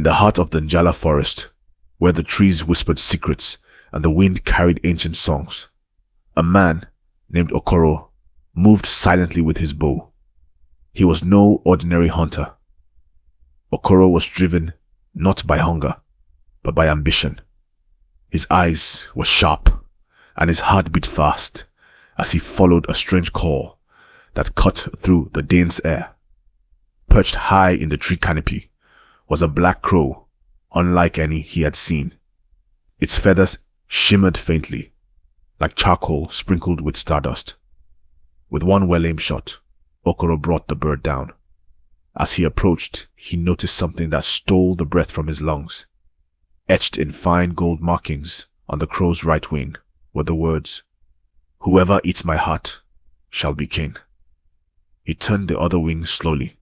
the heart of the Njala forest, where the trees whispered secrets and the wind carried ancient songs, a man named Okoro moved silently with his bow. He was no ordinary hunter. Okoro was driven not by hunger, but by ambition. His eyes were sharp, and his heart beat fast as he followed a strange call that cut through the dense air. Perched high in the tree canopy was a black crow, unlike any he had seen. Its feathers shimmered faintly, like charcoal sprinkled with stardust. With one well-aimed shot, Okoro brought the bird down. As he approached, he noticed something that stole the breath from his lungs. Etched in fine gold markings on the crow's right wing were the words, "Whoever eats my heart shall be king." He turned the other wing slowly,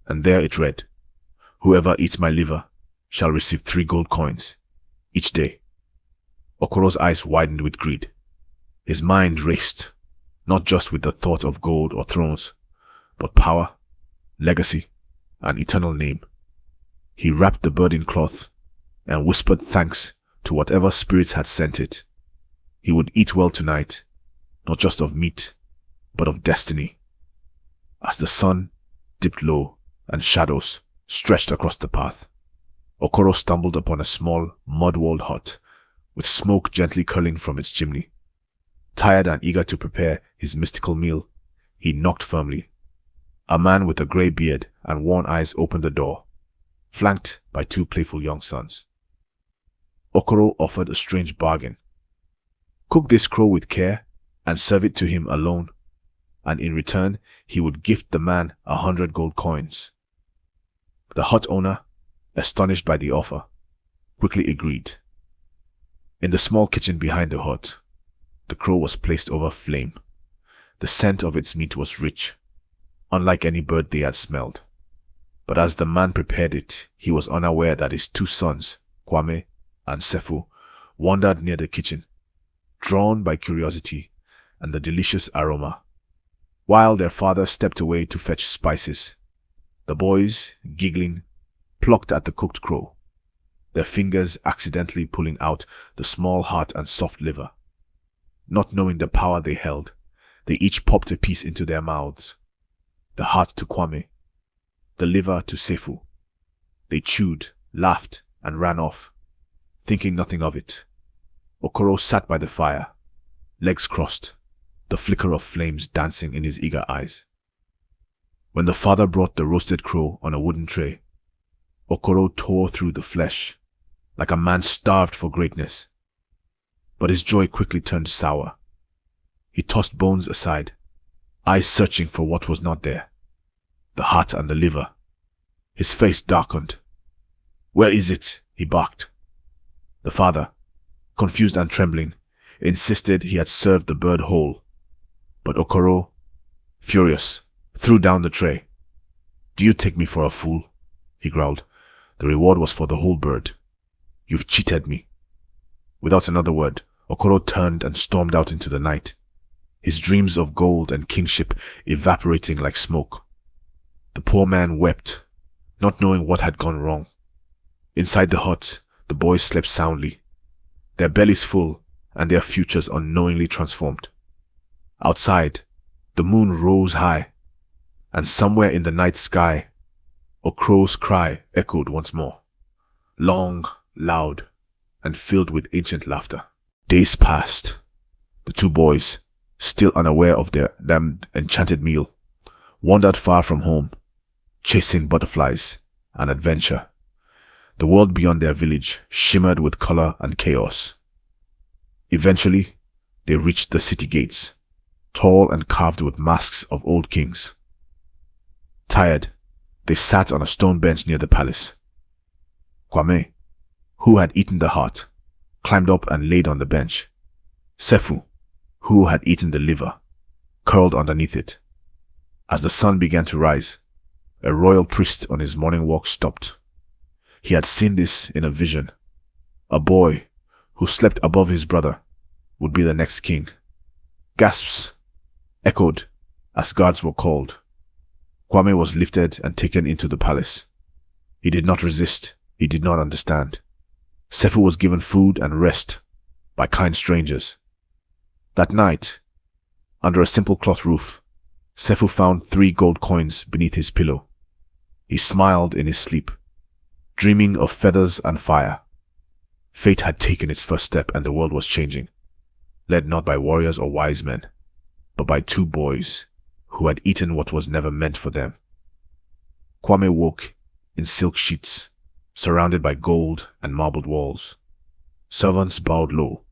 and there it read, "Whoever eats my liver shall receive 3 gold coins each day." Okoro's eyes widened with greed. His mind raced, not just with the thought of gold or thrones, but power, legacy, and eternal name. He wrapped the bird in cloth and whispered thanks to whatever spirits had sent it. He would eat well tonight, not just of meat, but of destiny. As the sun dipped low and shadows stretched across the path, Okoro stumbled upon a small, mud-walled hut with smoke gently curling from its chimney. Tired and eager to prepare his mystical meal, he knocked firmly. A man with a grey beard and worn eyes opened the door, flanked by 2 playful young sons. Okoro offered a strange bargain. Cook this crow with care and serve it to him alone, and in return he would gift the man 100 gold coins. The hut owner, astonished by the offer, quickly agreed. In the small kitchen behind the hut, the crow was placed over flame. The scent of its meat was rich, unlike any bird they had smelled. But as the man prepared it, he was unaware that his 2 sons, Kwame and Sefu, wandered near the kitchen, drawn by curiosity and the delicious aroma. While their father stepped away to fetch spices, the boys, giggling, plucked at the cooked crow, their fingers accidentally pulling out the small heart and soft liver. Not knowing the power they held, they each popped a piece into their mouths. The heart to Kwame, the liver to Sefu. They chewed, laughed, and ran off, thinking nothing of it. Okoro sat by the fire, legs crossed, the flicker of flames dancing in his eager eyes. When the father brought the roasted crow on a wooden tray, Okoro tore through the flesh, like a man starved for greatness. But his joy quickly turned sour. He tossed bones aside, eyes searching for what was not there. The heart and the liver. His face darkened. "Where is it?" he barked. The father, confused and trembling, insisted he had served the bird whole. But Okoro, furious, threw down the tray. "Do you take me for a fool?" he growled. "The reward was for the whole bird. You've cheated me." Without another word, Okoro turned and stormed out into the night, his dreams of gold and kingship evaporating like smoke. The poor man wept, not knowing what had gone wrong. Inside the hut, the boys slept soundly, their bellies full and their futures unknowingly transformed. Outside, the moon rose high, and somewhere in the night sky, a crow's cry echoed once more, long, loud, and filled with ancient laughter. Days passed. The 2 boys, still unaware of their damned enchanted meal, wandered far from home, chasing butterflies and adventure. The world beyond their village shimmered with color and chaos. Eventually, they reached the city gates, tall and carved with masks of old kings. Tired, they sat on a stone bench near the palace. Kwame, who had eaten the heart, climbed up and laid on the bench. Sefu, who had eaten the liver, curled underneath it. As the sun began to rise, a royal priest on his morning walk stopped. He had seen this in a vision. A boy who slept above his brother would be the next king. Gasps echoed as guards were called. Kwame was lifted and taken into the palace. He did not resist, He did not understand. Sefu was given food and rest by kind strangers. That night, under a simple cloth roof, Sefu found 3 gold coins beneath his pillow. He smiled in his sleep, dreaming of feathers and fire. Fate had taken its first step and the world was changing, led not by warriors or wise men, but by 2 boys who had eaten what was never meant for them. Kwame woke in silk sheets, surrounded by gold and marbled walls. Servants bowed low,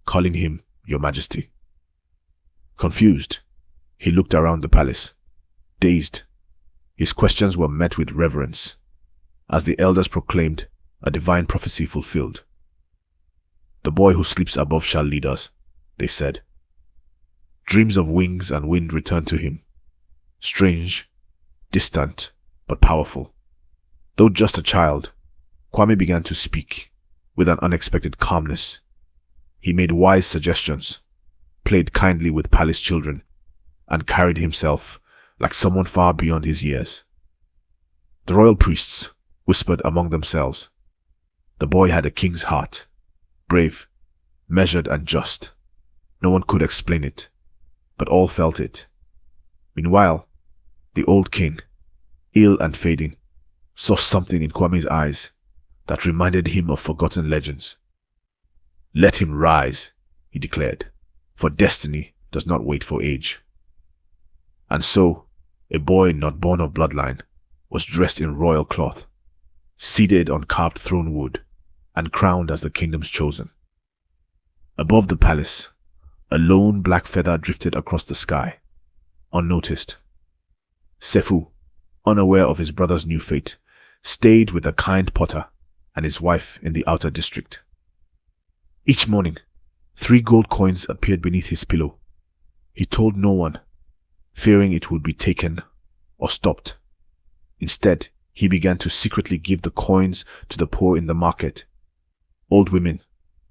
calling him Your Majesty. Confused, he looked around the palace. Dazed, his questions were met with reverence, as the elders proclaimed a divine prophecy fulfilled. The boy who sleeps above shall lead us, they said. Dreams of wings and wind returned to him, strange, distant, but powerful. Though just a child, Kwame began to speak with an unexpected calmness. He made wise suggestions, played kindly with palace children, and carried himself like someone far beyond his years. The royal priests whispered among themselves. The boy had a king's heart, brave, measured and just. No one could explain it, but all felt it. Meanwhile, the old king, ill and fading, saw something in Kwame's eyes that reminded him of forgotten legends. Let him rise, he declared, for destiny does not wait for age. And so, a boy not born of bloodline was dressed in royal cloth, seated on carved throne wood, and crowned as the kingdom's chosen. Above the palace, a lone black feather drifted across the sky, unnoticed. Sefu, unaware of his brother's new fate, stayed with a kind potter and his wife in the outer district. Each morning, 3 gold coins appeared beneath his pillow. He told no one, fearing it would be taken or stopped. Instead, he began to secretly give the coins to the poor in the market, old women,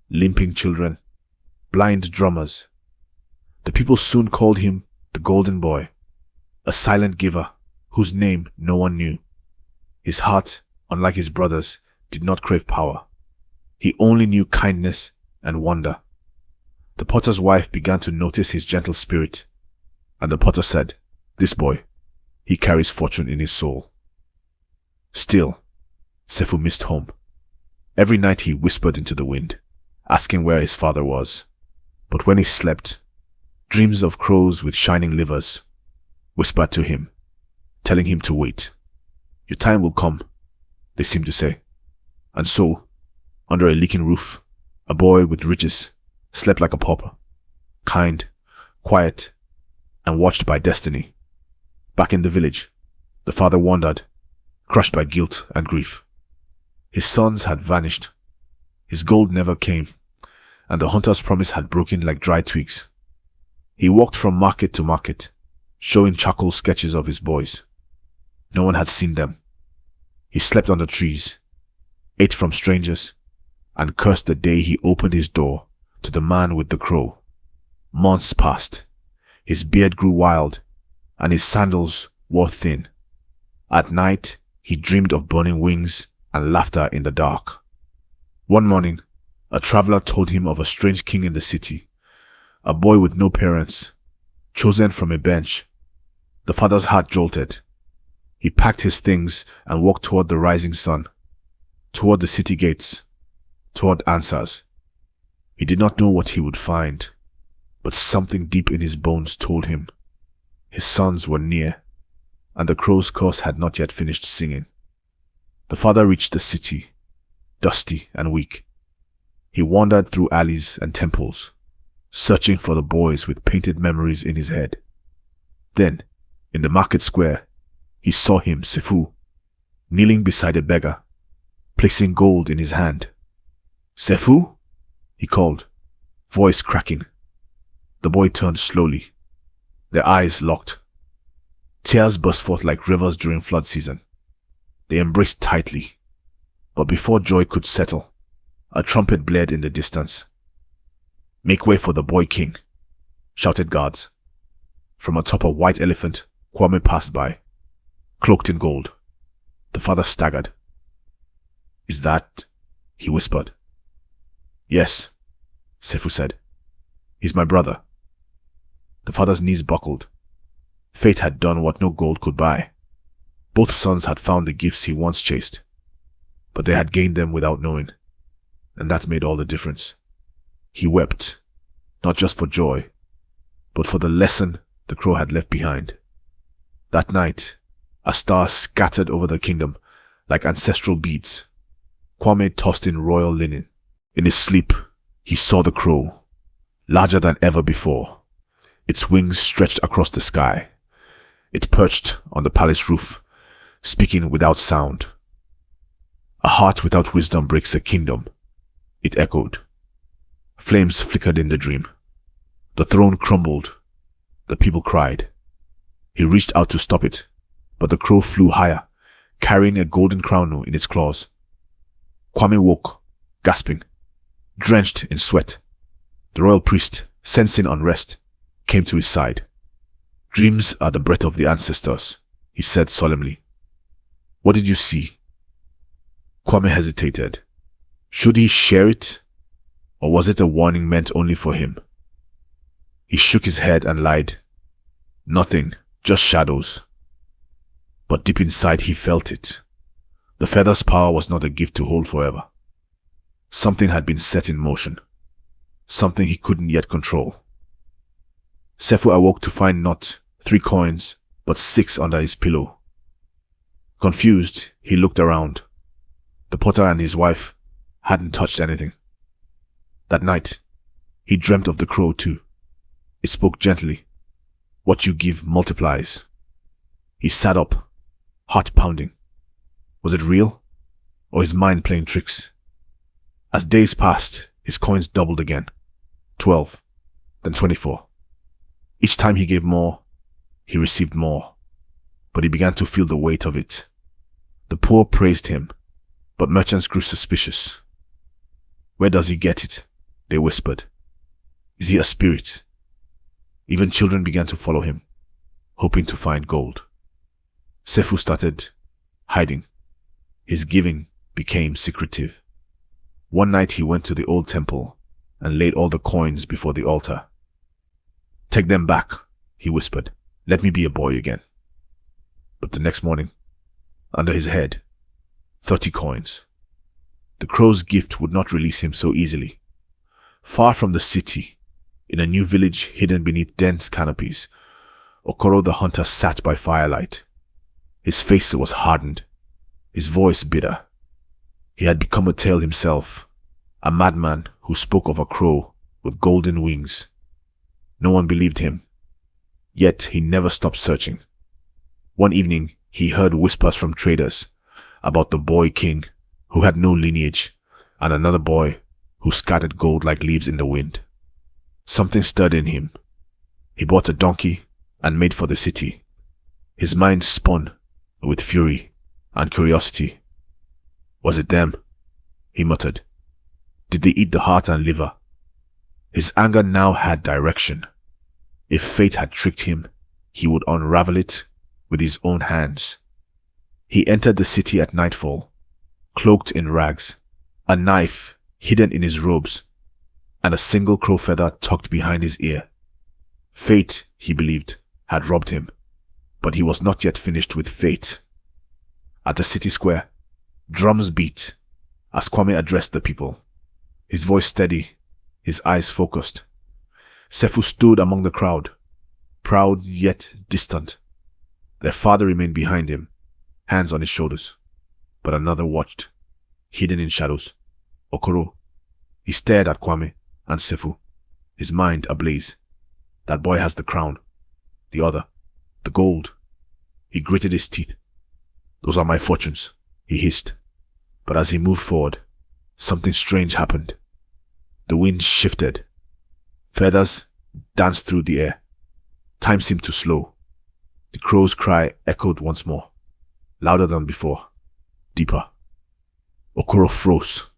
limping children, blind drummers. The people soon called him the Golden Boy, a silent giver whose name no one knew. His heart, unlike his brothers, did not crave power. He only knew kindness and wonder. The potter's wife began to notice his gentle spirit, and the potter said, "This boy, he carries fortune in his soul." Still, Sefu missed home. Every night he whispered into the wind, asking where his father was. But when he slept, dreams of crows with shining livers whispered to him, telling him to wait. Your time will come, they seemed to say. And so, under a leaking roof, a boy with riches slept like a pauper, kind, quiet, and watched by destiny. Back in the village, the father wandered, crushed by guilt and grief. His sons had vanished. His gold never came, and the hunter's promise had broken like dry twigs. He walked from market to market, showing charcoal sketches of his boys. No one had seen them. He slept under trees, ate from strangers, and cursed the day he opened his door to the man with the crow. Months passed. His beard grew wild, and his sandals wore thin. At night, he dreamed of burning wings and laughter in the dark. One morning, a traveler told him of a strange king in the city, a boy with no parents, chosen from a bench. The father's heart jolted. He packed his things and walked toward the rising sun, toward the city gates, toward answers. He did not know what he would find, but something deep in his bones told him his sons were near, and the crow's curse had not yet finished singing. The father reached the city, dusty and weak. He wandered through alleys and temples, searching for the boys with painted memories in his head. Then, in the market square, he saw him, Sefu, kneeling beside a beggar, placing gold in his hand. "Sefu?" he called, voice cracking. The boy turned slowly. Their eyes locked. Tears burst forth like rivers during flood season. They embraced tightly, but before joy could settle, a trumpet blared in the distance. "Make way for the boy king," shouted guards. From atop a white elephant, Kwame passed by, cloaked in gold. The father staggered. Is that? He whispered. Yes, Sefu said. He's my brother. The father's knees buckled. Fate had done what no gold could buy. Both sons had found the gifts he once chased, but they had gained them without knowing, and that made all the difference. He wept, not just for joy, but for the lesson the crow had left behind. That night, a star scattered over the kingdom like ancestral beads. Kwame tossed in royal linen. In his sleep, he saw the crow, larger than ever before. Its wings stretched across the sky. It perched on the palace roof, speaking without sound. A heart without wisdom breaks a kingdom, it echoed. Flames flickered in the dream. The throne crumbled. The people cried. He reached out to stop it, but the crow flew higher, carrying a golden crown in its claws. Kwame woke, gasping, drenched in sweat. The royal priest, sensing unrest, came to his side. Dreams are the breath of the ancestors, he said solemnly. What did you see? Kwame hesitated. Should he share it? Or was it a warning meant only for him? He shook his head and lied. Nothing, just shadows. But deep inside he felt it. The feather's power was not a gift to hold forever. Something had been set in motion. Something he couldn't yet control. Sefu awoke to find not 3 coins, but 6 under his pillow. Confused, he looked around. The potter and his wife hadn't touched anything. That night, he dreamt of the crow too. It spoke gently. What you give multiplies. He sat up, heart pounding. Was it real? Or his mind playing tricks? As days passed, his coins doubled again. 12, then 24. Each time he gave more, he received more. But he began to feel the weight of it. The poor praised him, but merchants grew suspicious. Where does he get it? They whispered. Is he a spirit? Even children began to follow him, hoping to find gold. Sefu started hiding. His giving became secretive. One night he went to the old temple and laid all the coins before the altar. Take them back, he whispered. Let me be a boy again. But the next morning, under his head, 30 coins. The crow's gift would not release him so easily. Far from the city, in a new village hidden beneath dense canopies, Okoro the hunter sat by firelight. His face was hardened, his voice bitter. He had become a tale himself, a madman who spoke of a crow with golden wings. No one believed him, yet he never stopped searching. One evening, he heard whispers from traders about the boy king who had no lineage and another boy who scattered gold like leaves in the wind. Something stirred in him. He bought a donkey and made for the city. His mind spun with fury and curiosity. Was it them? He muttered. Did they eat the heart and liver? His anger now had direction. If fate had tricked him, he would unravel it with his own hands. He entered the city at nightfall, cloaked in rags, a knife hidden in his robes, and a single crow feather tucked behind his ear. Fate, he believed, had robbed him, but he was not yet finished with fate. At the city square, drums beat as Kwame addressed the people, his voice steady, his eyes focused. Sefu stood among the crowd, proud yet distant. Their father remained behind him, hands on his shoulders, but another watched, hidden in shadows. Okoro. He stared at Kwame and Sefu, his mind ablaze. That boy has the crown. The other, the gold. He gritted his teeth. Those are my fortunes, he hissed. But as he moved forward, something strange happened. The wind shifted. Feathers danced through the air. Time seemed to slow. The crow's cry echoed once more, louder than before, deeper. Okoro froze,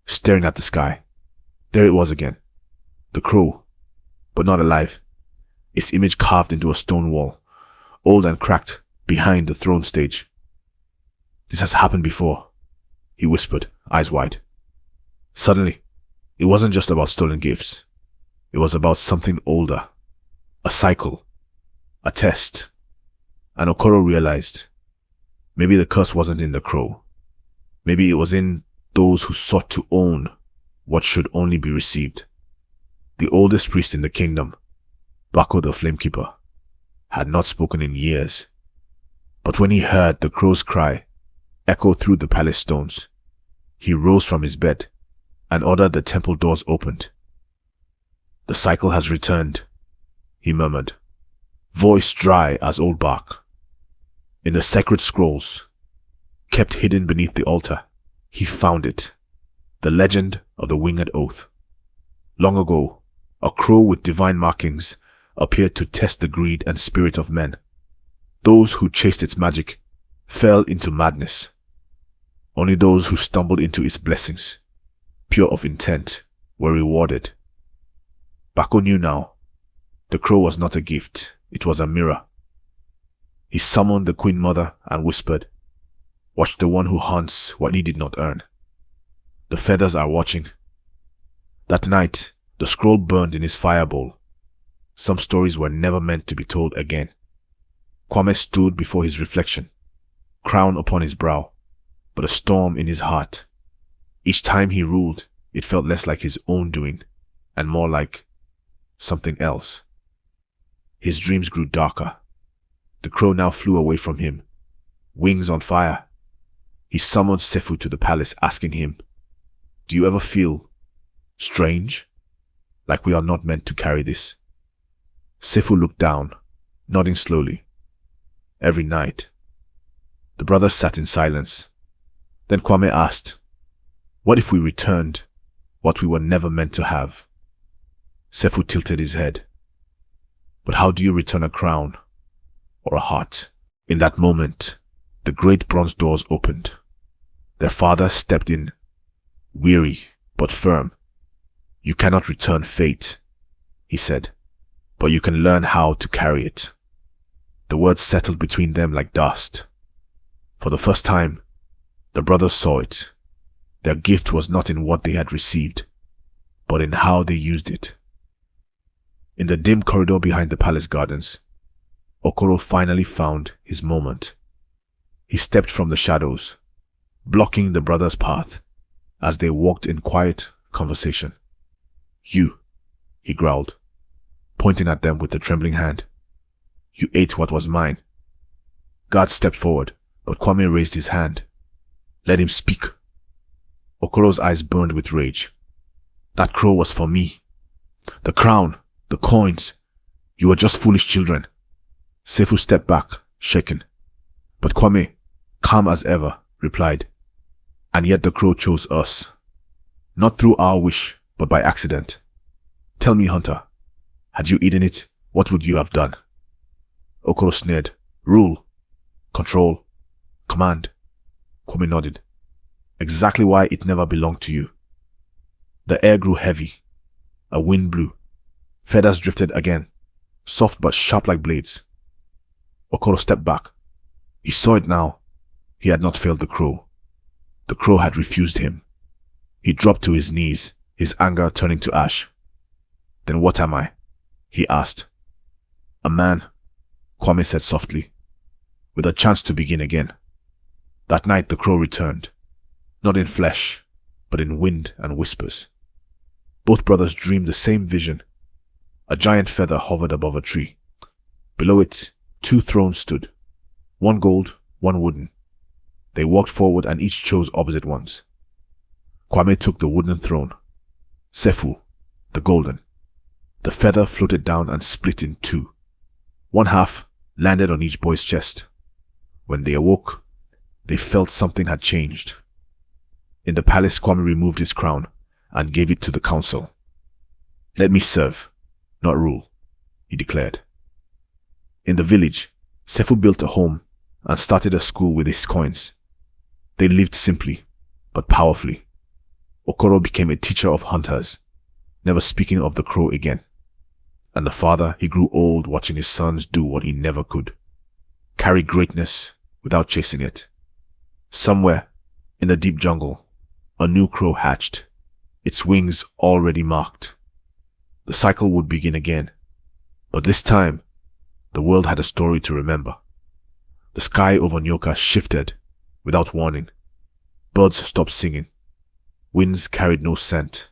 staring at the sky. There it was again. The crow, but not alive. Its image carved into a stone wall, old and cracked, behind the throne stage. This has happened before, he whispered. eyes wide. Suddenly, it wasn't just about stolen gifts. It was about something older. A cycle. A test. And Okoro realized, maybe the curse wasn't in the crow. Maybe it was in those who sought to own what should only be received. The oldest priest in the kingdom, Bako the Flamekeeper, had not spoken in years. But when he heard the crow's cry echo through the palace stones, he rose from his bed and ordered the temple doors opened. "The cycle has returned," he murmured, voice dry as old bark. In the sacred scrolls, kept hidden beneath the altar, he found it, the legend of the winged oath. Long ago, a crow with divine markings appeared to test the greed and spirit of men. Those who chased its magic fell into madness. Only those who stumbled into its blessings, pure of intent, were rewarded. Bako knew now. The crow was not a gift, it was a mirror. He summoned the Queen Mother and whispered, "Watch the one who hunts what he did not earn. The feathers are watching." That night, the scroll burned in his firebowl. Some stories were never meant to be told again. Kwame stood before his reflection, crown upon his brow, but a storm in his heart. Each time he ruled, it felt less like his own doing, and more like something else. His dreams grew darker. The crow now flew away from him, wings on fire. He summoned Sefu to the palace, asking him, "Do you ever feel strange? Like we are not meant to carry this?" Sefu looked down, nodding slowly. Every night. The brothers sat in silence. Then Kwame asked, "What if we returned what we were never meant to have?" Sefu tilted his head. "But how do you return a crown or a heart?" In that moment, the great bronze doors opened. Their father stepped in, weary but firm. "You cannot return fate," he said, "but you can learn how to carry it." The words settled between them like dust. For the first time, the brothers saw it. Their gift was not in what they had received, but in how they used it. In the dim corridor behind the palace gardens, Okoro finally found his moment. He stepped from the shadows, blocking the brothers' path as they walked in quiet conversation. "You," he growled, pointing at them with a trembling hand. "You ate what was mine." Guard stepped forward, but Kwame raised his hand. "Let him speak." Okoro's eyes burned with rage. "That crow was for me. The crown, the coins. You were just foolish children." Sefu stepped back, shaken. But Kwame, calm as ever, replied, "And yet the crow chose us. Not through our wish, but by accident. Tell me, Hunter, had you eaten it, what would you have done?" Okoro sneered. "Rule. Control. Command." Kwame nodded. "Exactly why it never belonged to you." The air grew heavy. A wind blew. Feathers drifted again, soft but sharp like blades. Okoro stepped back. He saw it now. He had not failed the crow. The crow had refused him. He dropped to his knees, his anger turning to ash. "Then what am I?" he asked. "A man," Kwame said softly, "with a chance to begin again." That night the crow returned, not in flesh, but in wind and whispers. Both brothers dreamed the same vision. A giant feather hovered above a tree. Below it, 2 thrones stood, one gold, one wooden. They walked forward and each chose opposite ones. Kwame took the wooden throne, Sefu, the golden. The feather floated down and split in 2. One half landed on each boy's chest. When they awoke, they felt something had changed. In the palace, Kwame removed his crown and gave it to the council. "Let me serve, not rule," he declared. In the village, Sefu built a home and started a school with his coins. They lived simply, but powerfully. Okoro became a teacher of hunters, never speaking of the crow again. And the father, he grew old watching his sons do what he never could. Carry greatness without chasing it. Somewhere, in the deep jungle, a new crow hatched, its wings already marked. The cycle would begin again, but this time, the world had a story to remember. The sky over Nyoka shifted without warning. Birds stopped singing. Winds carried no scent.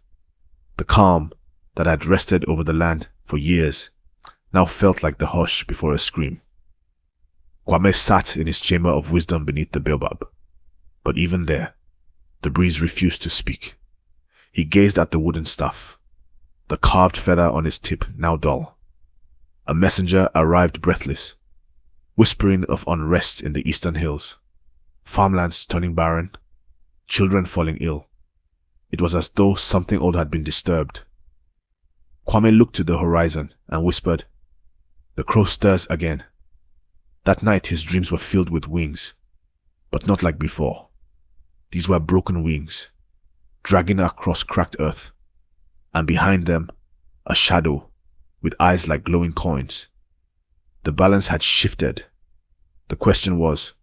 The calm that had rested over the land for years now felt like the hush before a scream. Kwame sat in his chamber of wisdom beneath the baobab, but even there, the breeze refused to speak. He gazed at the wooden staff, the carved feather on its tip now dull. A messenger arrived breathless, whispering of unrest in the eastern hills, farmlands turning barren, children falling ill. It was as though something old had been disturbed. Kwame looked to the horizon and whispered, "The crow stirs again." That night his dreams were filled with wings, but not like before. These were broken wings, dragging across cracked earth, and behind them, a shadow with eyes like glowing coins. The balance had shifted. The question was,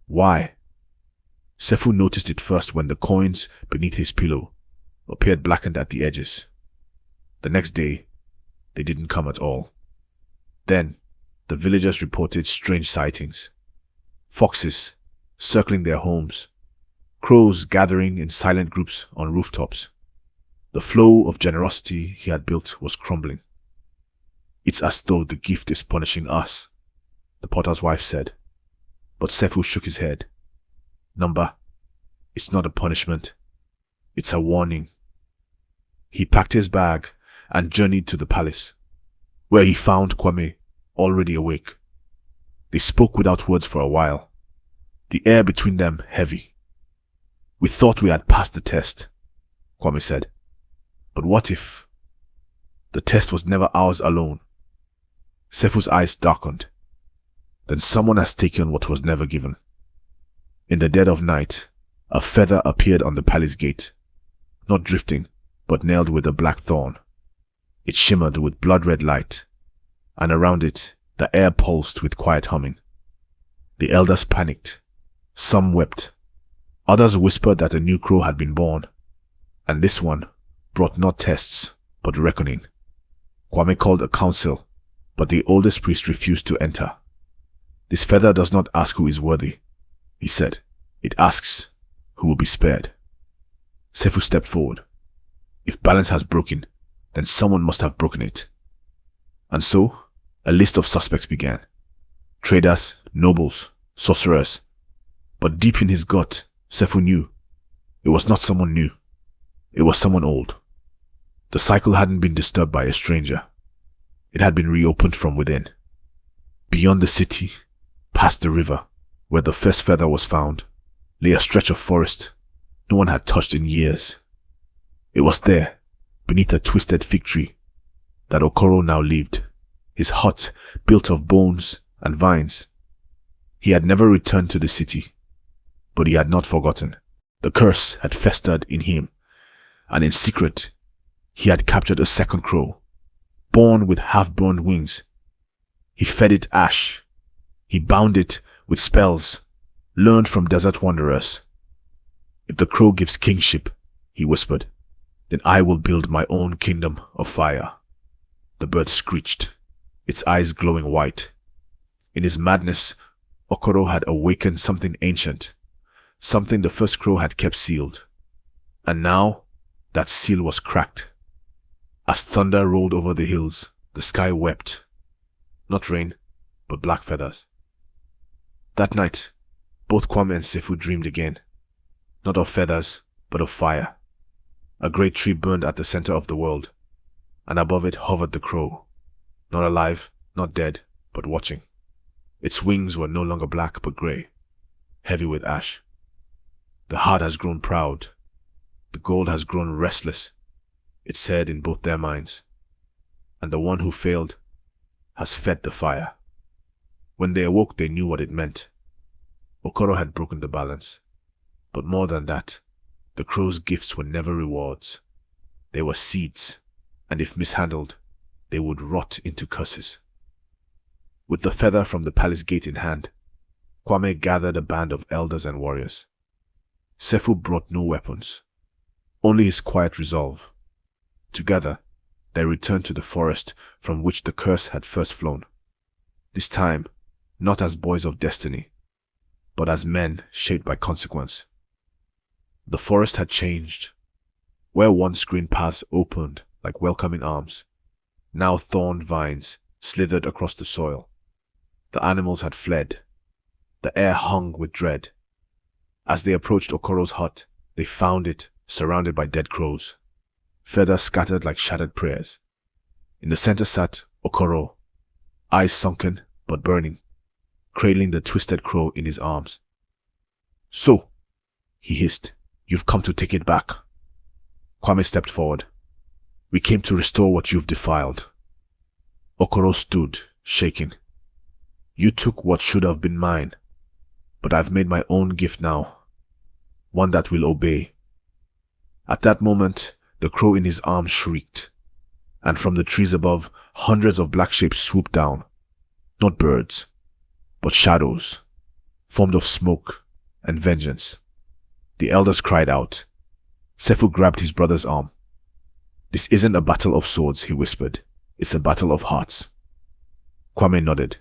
why? Sefu noticed it first when the coins beneath his pillow appeared blackened at the edges. The next day, they didn't come at all. Then, the villagers reported strange sightings. Foxes circling their homes, crows gathering in silent groups on rooftops. The flow of generosity he had built was crumbling. "It's as though the gift is punishing us," the potter's wife said. But Sefu shook his head. "Number, it's not a punishment. It's a warning." He packed his bag and journeyed to the palace, where he found Kwame already awake. They spoke without words for a while, the air between them heavy. "We thought we had passed the test," Kwame said. "But what if? The test was never ours alone." Sefu's eyes darkened. "Then someone has taken what was never given." In the dead of night, a feather appeared on the palace gate, not drifting, but nailed with a black thorn. It shimmered with blood-red light, and around it, the air pulsed with quiet humming. The elders panicked. Some wept. Others whispered that a new crow had been born, and this one brought not tests, but reckoning. Kwame called a council, but the oldest priest refused to enter. "This feather does not ask who is worthy," he said. "It asks who will be spared." Sefu stepped forward. "If balance has broken, then someone must have broken it." And so, a list of suspects began. Traders, nobles, sorcerers. But deep in his gut, Sefu knew it was not someone new. It was someone old. The cycle hadn't been disturbed by a stranger. It had been reopened from within. Beyond the city, past the river, where the first feather was found, lay a stretch of forest no one had touched in years. It was there, beneath a twisted fig tree, that Okoro now lived, his hut built of bones and vines. He had never returned to the city, but he had not forgotten. The curse had festered in him, and in secret, he had captured a second crow, born with half-burned wings. He fed it ash. He bound it with spells, learned from desert wanderers. "If the crow gives kingship," he whispered, "then I will build my own kingdom of fire." The bird screeched, its eyes glowing white. In his madness, Okoro had awakened something ancient, something the first crow had kept sealed. And now, that seal was cracked. As thunder rolled over the hills, the sky wept. Not rain, but black feathers. That night, both Kwame and Sefu dreamed again. Not of feathers, but of fire. A great tree burned at the center of the world, and above it hovered the crow. Not alive, not dead, but watching. Its wings were no longer black but grey, heavy with ash. "The heart has grown proud. The gold has grown restless," it said in both their minds. "And the one who failed has fed the fire." When they awoke, they knew what it meant. Okoro had broken the balance. But more than that, the crow's gifts were never rewards. They were seeds, and if mishandled, they would rot into curses. With the feather from the palace gate in hand, Kwame gathered a band of elders and warriors. Sefu brought no weapons, only his quiet resolve. Together, they returned to the forest from which the curse had first flown. This time, not as boys of destiny, but as men shaped by consequence. The forest had changed. Where once green paths opened like welcoming arms, now thorned vines slithered across the soil. The animals had fled. The air hung with dread. As they approached Okoro's hut, they found it surrounded by dead crows, feathers scattered like shattered prayers. In the center sat Okoro, eyes sunken but burning, cradling the twisted crow in his arms. "So," he hissed, "you've come to take it back." Kwame stepped forward. "We came to restore what you've defiled." Okoro stood, shaking. "You took what should have been mine, but I've made my own gift now, one that will obey." At that moment, the crow in his arms shrieked, and from the trees above, hundreds of black shapes swooped down. Not birds, but shadows, formed of smoke and vengeance. The elders cried out. Sefu grabbed his brother's arm. "This isn't a battle of swords," he whispered. "It's a battle of hearts." Kwame nodded,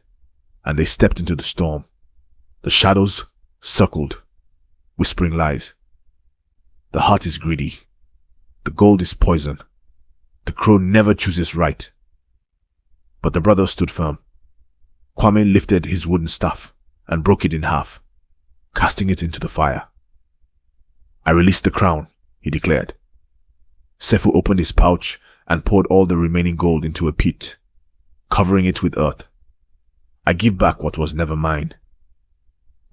and they stepped into the storm. The shadows circled, whispering lies. The heart is greedy. The gold is poison. The crow never chooses right. But the brothers stood firm. Kwame lifted his wooden staff and broke it in half, casting it into the fire. "I release the crown," he declared. Sefu opened his pouch and poured all the remaining gold into a pit, covering it with earth. "I give back what was never mine."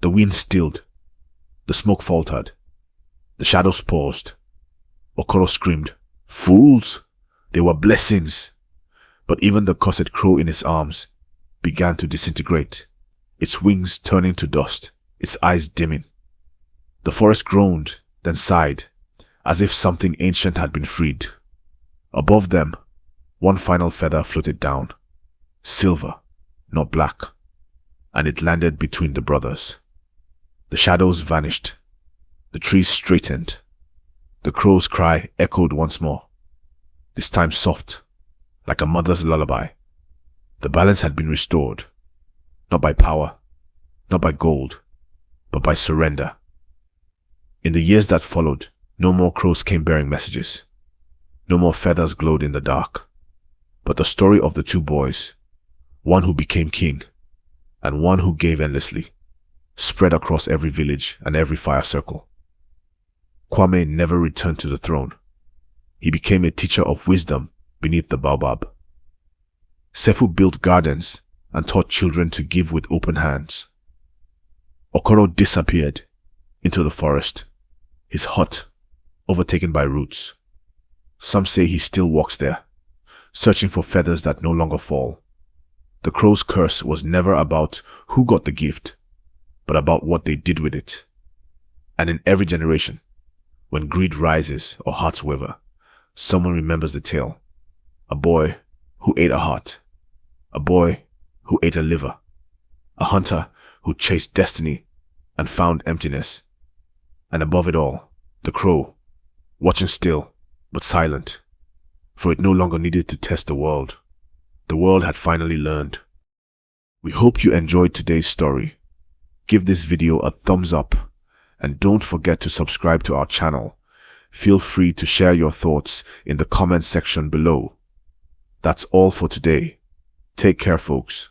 The wind stilled. The smoke faltered. The shadows paused. Okoro screamed, "Fools! They were blessings!" But even the cursed crow in his arms began to disintegrate, its wings turning to dust, its eyes dimming. The forest groaned, then sighed, as if something ancient had been freed. Above them, one final feather floated down, silver, not black, and it landed between the brothers. The shadows vanished. The trees straightened. The crow's cry echoed once more, this time soft, like a mother's lullaby. The balance had been restored, not by power, not by gold, but by surrender. In the years that followed, no more crows came bearing messages. No more feathers glowed in the dark. But the story of the two boys, one who became king, and one who gave endlessly, spread across every village and every fire circle. Kwame never returned to the throne. He became a teacher of wisdom beneath the baobab. Sefu built gardens and taught children to give with open hands. Okoro disappeared into the forest, his hut overtaken by roots. Some say he still walks there, searching for feathers that no longer fall. The crow's curse was never about who got the gift, but about what they did with it. And in every generation, when greed rises or hearts waver, someone remembers the tale. A boy who ate a heart, a boy who ate a liver, a hunter who chased destiny and found emptiness, and above it all, the crow, watching still but silent, for it no longer needed to test the world. The world had finally learned. We hope you enjoyed today's story. Give this video a thumbs up and don't forget to subscribe to our channel. Feel free to share your thoughts in the comment section below. That's all for today. Take care, folks.